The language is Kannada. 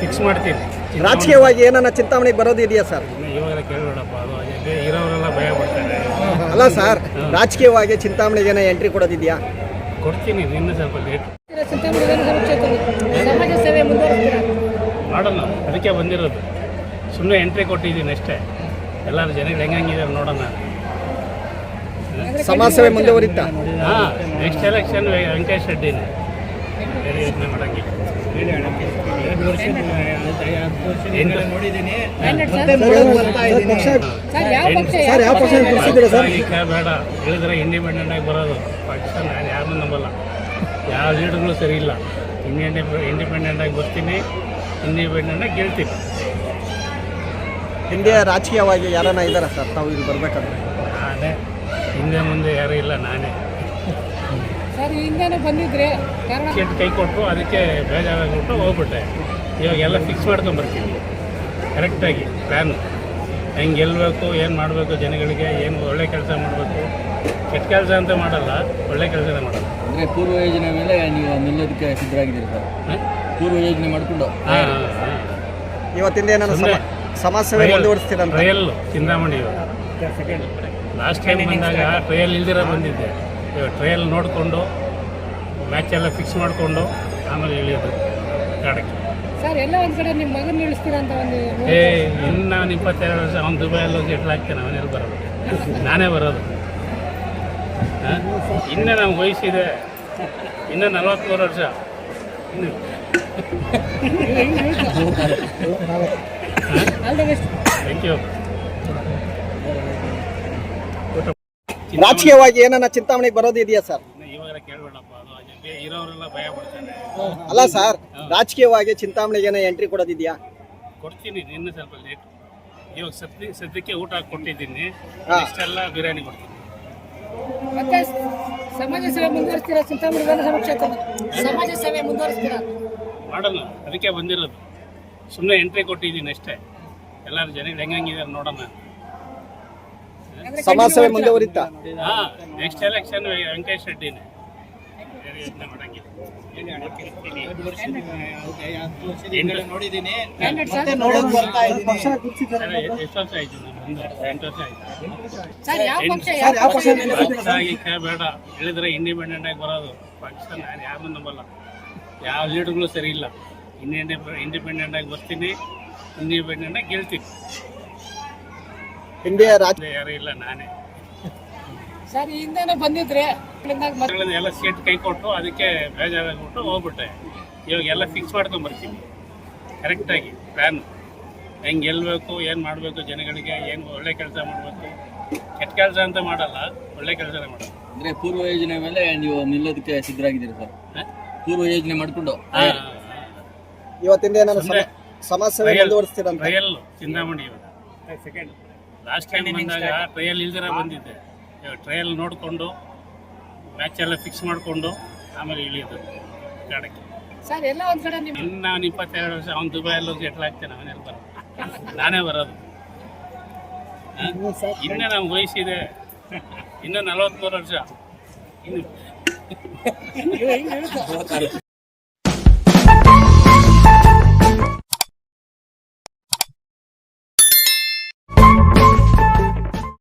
ಫಿಕ್ಸ್ ಮಾಡ್ತೀನಿ. ರಾಜಕೀಯವಾಗಿ ಏನನ್ನ ಚಿಂತಾಮಣಿಗೆ ಬರೋದಿದೆಯಾ ಸರ್? ಇವಾಗೆಲ್ಲ ಕೇಳಬೇಡಪ್ಪ, ಅದು ಅದೇ ಇರೋರೆಲ್ಲ ಭಯ ಪಡ್ತಾರೆ. ಅಲ್ಲ ಸರ್, ರಾಜಕೀಯವಾಗಿ ಚಿಂತಾಮಣಿಗೆ ಏನೋ ಎಂಟ್ರಿ ಕೊಡೋದಿದೆಯಾ? ಕೊಡ್ತೀನಿ, ಇನ್ನೂ ಸ್ವಲ್ಪ ಲೇಟ್ ಸಮಾಜ ಸೇವೆ ಮುಂದುವರಿಸ್ತೀರಾ? ಮಾಡೋಣ, ಅದಕ್ಕೆ ಬಂದಿರೋದು. ಸುಮ್ಮನೆ ಎಂಟ್ರಿ ಕೊಟ್ಟಿದ್ದೀನಿ ಅಷ್ಟೇ. ಎಲ್ಲರೂ ಜನಗಳು ಹೆಂಗಿದ್ದಾರೆ ನೋಡೋಣ. ಸಮಾಜ ಸೇವೆ ಮುಂದುವರಿತಾ? ಹಾಂ, ನೆಕ್ಸ್ಟ್ ಎಲೆಕ್ಷನ್ ವೆಂಕಟೇಶ್ ರೆಡ್ಡಿನೇ, ಬೇರೆ ಯೋಚನೆ ಮಾಡೋಂಗಿಲ್ಲ. ಬೇಡ ಹೇಳಿದ್ರೆ ಇಂಡಿಪೆಂಡೆಂಟ್ ಆಗಿ ಬರೋದು ಪಕ್ಷ. ನಾನು ಯಾರನ್ನೂ ನಂಬಲ್ಲ, ಯಾವ ಲೀಡರ್ಗಳು ಸರಿ ಇಲ್ಲ. ಇಂಡಿಪೆಂಡೆಂಟ್ ಆಗಿ ಬರ್ತೀನಿ, ಇಂಡಿಪೆಂಡೆಂಟ್ ಆಗಿ ಗೆಲ್ತೀನಿ. ಹಿಂದೆ ರಾಜಕೀಯವಾಗಿ ಯಾರನ್ನ ಇದ್ದಾರಾ ಸರ್ ತಾವು ಇಲ್ಲಿ ಬರ್ಬೇಕಾದ್ರೆ? ನಾನೇ, ಹಿಂದೆ ಮುಂದೆ ಯಾರೂ ಇಲ್ಲ, ನಾನೇ. ಸರ್ ಹಿಂದೆನೂ ಬಂದಿದ್ರೆ ಕೆಟ್ಟ ಕೈ ಕೊಟ್ಟರು, ಅದಕ್ಕೆ ಬೇಜಾರಾಗ್ಬಿಟ್ಟು ಹೋಗ್ಬಿಟ್ಟೆ. ಇವಾಗೆಲ್ಲ ಫಿಕ್ಸ್ ಮಾಡ್ಕೊಂಬರ್ತೀನಿ ಕರೆಕ್ಟಾಗಿ ಪ್ಲ್ಯಾನು. ಹೆಂಗೆ ಗೆಲ್ಲಬೇಕು, ಏನು ಮಾಡಬೇಕು, ಜನಗಳಿಗೆ ಏನು ಒಳ್ಳೆ ಕೆಲಸ ಮಾಡಬೇಕು. ಕೆಟ್ಟ ಕೆಲಸ ಅಂತ ಮಾಡಲ್ಲ, ಒಳ್ಳೆ ಕೆಲಸನೇ ಮಾಡಲ್ಲ. ಅಂದರೆ ಪೂರ್ವ ಯೋಜನೆ ಮೇಲೆ ನೀವು ನಿಲ್ಲೋದಕ್ಕೆ ಸಿದ್ಧರಾಗಿದ್ದೀರಿ ಸರ್? ಪೂರ್ವ ಯೋಜನೆ ಮಾಡಿಕೊಂಡು ಇವತ್ತಿಂದ ಏನಾದ್ರು ಸಮಾಜ ಸೇವೆ ಮುಂದುವರಿಸ್ತೀರಾ? ಟ್ರಯಲ್ ಚಿಂತಾಮಣಿ ಲಾಸ್ಟ್ ಟೈಮ್ ಬಂದಾಗ ಟ್ರಯಲ್ ಇಲ್ದಿರ ಬಂದಿದ್ದೆ. ಇವಾಗ ಟ್ರಯಲ್ ನೋಡಿಕೊಂಡು ಮ್ಯಾಚೆಲ್ಲ ಫಿಕ್ಸ್ ಮಾಡಿಕೊಂಡು ಆಮೇಲೆ ಇಳಿಯೋದು ಗಾಡಕ್ಕೆ. ಸರ್ ಎಲ್ಲ ಒಂದು ಕಡೆ ನಿಮ್ಮ ಮಗನ ಇಳಿಸ್ತೀರಾ ಅಂತ ಒಂದು ಇನ್ನು ನಾನು 22 ವರ್ಷ ಅವ್ನು ದುಬೈಯಲ್ಲಿ ಹೋಗಿ ಸೆಟ್ಲ್ ಆಗ್ತೇನೆ. ಅವನೆಲ್ಲಿ ಬರೋದು, ನಾನೇ ಬರೋದು. ಇನ್ನೂ ನಮ್ಗೆ ವಯಸ್ಸಿದೆ, ಇನ್ನೂ 43 ವರ್ಷ. ಇನ್ನು ಥ್ಯಾಂಕ್ ಯು. ರಾಜಕೀಯವಾಗಿ ಏನನ್ನ ಚಿಂತಾಮಣಿಗೆ ಬರೋದಿದೆಯಾ ಸರ್? ಇವಾಗೆಲ್ಲ ಕೇಳಬೇಡಪ್ಪ, ಅದು ಅದೇ ಇರೋರೆಲ್ಲ ಭಯ ಪಡ್ತಾರೆ. ಅಲ್ಲ ಸರ್, ರಾಜಕೀಯವಾಗಿ ಚಿಂತಾಮಣಿಗೆ ಏನೋ ಎಂಟ್ರಿ ಕೊಡೋದಿದೆಯಾ? ಕೊಡ್ತೀನಿ, ಇನ್ನೂ ಸ್ವಲ್ಪ ಲೇಟ್. ಇವಾಗ ಸದ್ಯಕ್ಕೆ ಊಟ ಕೊಟ್ಟಿದ್ದೀನಿ, ಹಾ. ಇಷ್ಟೆಲ್ಲ ಬಿರಿಯಾನಿ ಕೊಡ್ತೀನಿ. ಮತ್ತೆ ಸಮಾಜ ಸೇವೆ ಮುಂದುವರಿಸ್ತೀರಾ? ಚಿಂತಾಮಣಿ ವಿಧಾನಸಭಾ ಕ್ಷೇತ್ರದ ಸಮಾಜ ಸೇವೆ ಮುಂದುವರಿಸ್ತೀರಾ? ಮಾಡೋಣ, ಅದಕ್ಕೆ ಬಂದಿರೋದು. ಸುಮ್ಮನೆ ಎಂಟ್ರಿ ಕೊಟ್ಟಿದ್ದೀನಿ ಅಷ್ಟೇ. ಎಲ್ಲರೂ ಜನಗಳು ಹೆಂಗಿದ್ದಾರೆ ನೋಡೋಣ. ಸಮಾಜ ಸೇವೆ ಮುಂದುವರಿತಾ? ಹಾಂ, ನೆಕ್ಸ್ಟ್ ಎಲೆಕ್ಷನ್ ವೆಂಕಟೇಶ್ ರೆಡ್ಡಿನೇ, ಬೇರೆ ಯೋಚನೆ ಮಾಡೋಂಗಿಲ್ಲ. ಎಷ್ಟು ವರ್ಷ ಆಯ್ತು? 8 ವರ್ಷ ಆಯ್ತು. ಬೇಡ ಹೇಳಿದ್ರೆ ಇಂಡಿಪೆಂಡೆಂಟ್ ಆಗಿ ಬರೋದು ಪಕ್ಷ. ನಾನು ಯಾರನ್ನೂ ನಂಬಲ್ಲ, ಯಾವ ಲೀಡರ್ಗಳು ಸರಿ ಇಲ್ಲ. ಇಂಡಿಪೆಂಡೆಂಟ್ ಆಗಿ ಬರ್ತೀನಿ, ಇಂಡಿಪೆಂಡೆಂಟ್ ಆಗಿ ಗೆಲ್ತೀನಿ. ಹಿಂದೆ ರಾಜ ಯಾರು ಇಲ್ಲ, ನಾನೇ. ಸರ್ ಹಿಂದೆನೂ ಬಂದಿದ್ರೆ ಎಲ್ಲ ಸೀಟ್ ಕೈ ಕೊಟ್ಟರು, ಅದಕ್ಕೆ ಬೇಜಾರಾಗ್ಬಿಟ್ಟು ಹೋಗ್ಬಿಟ್ಟೆ. ಇವಾಗೆಲ್ಲ ಫಿಕ್ಸ್ ಮಾಡ್ಕೊಂಬರ್ತೀನಿ ಕರೆಕ್ಟಾಗಿ ಪ್ಲ್ಯಾನು. ಹೆಂಗೆ ಗೆಲ್ಲಬೇಕು, ಏನು ಮಾಡಬೇಕು, ಜನಗಳಿಗೆ ಏನು ಒಳ್ಳೆ ಕೆಲಸ ಮಾಡಬೇಕು. ಕೆಟ್ಟ ಕೆಲಸ ಅಂತ ಮಾಡಲ್ಲ, ಒಳ್ಳೆ ಕೆಲಸನೇ ಮಾಡಲ್ಲ. ಅಂದರೆ ಪೂರ್ವ ಯೋಜನೆ ಮೇಲೆ ನೀವು ನಿಲ್ಲೋದಕ್ಕೆ ಸಿದ್ಧರಾಗಿದ್ದೀರಿ ಸರ್? ಪೂರ್ವ ಯೋಜನೆ ಮಾಡಿಕೊಂಡು ಇವತ್ತಿಂದ ಏನಾದ್ರು ಸಮಾಜ ಸೇವೆ ಮುಂದುವರಿಸ್ತೀರಾ? ಟ್ರಯಲ್ ಚಿಂತಾಮಣಿ ಇವಾಗ ಲಾಸ್ಟ್ ಟೈಮ್ ಬಂದಾಗ ಟ್ರಯಲ್ ಇಲ್ದಿರ ಬಂದಿದ್ದೆ. ಇವಾಗ ಟ್ರಯಲ್ ನೋಡಿಕೊಂಡು ಮ್ಯಾಚೆಲ್ಲ ಫಿಕ್ಸ್ ಮಾಡಿಕೊಂಡು ಆಮೇಲೆ ಇಳಿಯೋದು ಗಾಡಕ್ಕೆ. ಸರ್ ಎಲ್ಲ ಒಂದು ಕಡೆ ನಿಮ್ಮ ಇನ್ನು ನಾನು 22 ವರ್ಷ ಅವ್ನು ದುಬೈಯಲ್ಲಿ ಹೋಗಿ ಸೆಟ್ಲ್ ಆಗ್ತೇನೆ. ಅವನೆಲ್ಲಿ ಬರೋದು, ನಾನೇ ಬರೋದು. ಇನ್ನೂ ನಮ್ಗೆ ವಯಸ್ಸಿದೆ, ಇನ್ನೂ 43 ವರ್ಷ. ಇನ್ನು